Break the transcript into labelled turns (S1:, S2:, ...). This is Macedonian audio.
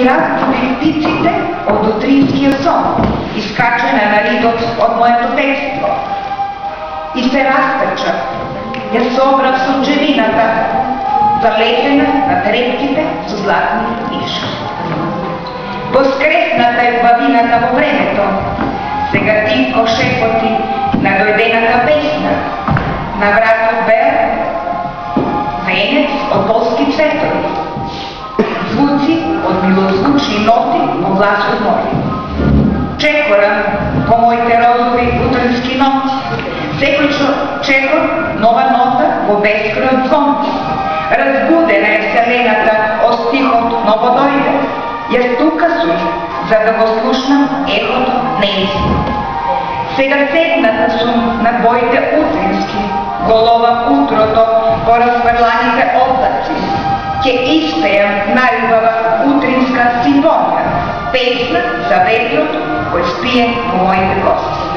S1: ги разбуди птиците од утринскиот сон, искачена на ридот од моето детство. И се растача, ја собрав сонџевината, залепена на трепките со златни нишки. Воскресната е бавината во времето, сега тихо шепоти на дојдената песна, на вратот бел венец од полски цветови, звуци од милозвучни ноти во гласот мој. Чекорам по моите розови утрински ноти, секој чекор нова нота во бескројот звон. Разбудена е вселената од стихот ново дојде. Јас тука сум, за да го слушнам ехото неизно. Сега седната сум на твоите утрински, голова утрото по разфрланите облаци. Ќе испејам најубава утринска симфонија, песна за ветрото кој спие во моите кости.